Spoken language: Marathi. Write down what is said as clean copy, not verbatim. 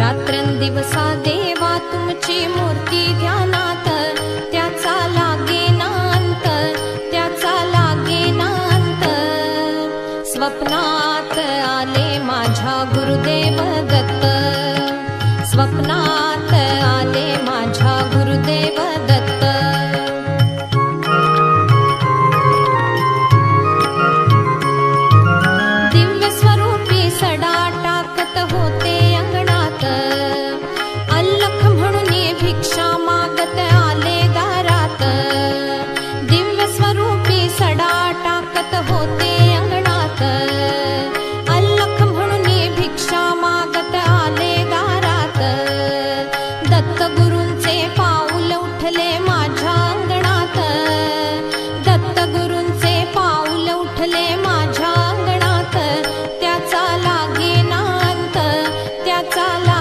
रात्रंदिवसा देवा तुमची मूर्ती ध्यानात, त्याचा लागेना अंत, त्याचा लागेना अंत. स्वप्नात आले माझ्या गुरुदेव दत्त, स्वप्नात आले माझ्या गुरुदेव दत्त. दिव्य स्वरूपी सडा टाकत होते अंगणात, अल्लख म्हणून भिक्षा मागत आले दारात. दिव्य स्वरूपी सडा टाकत होते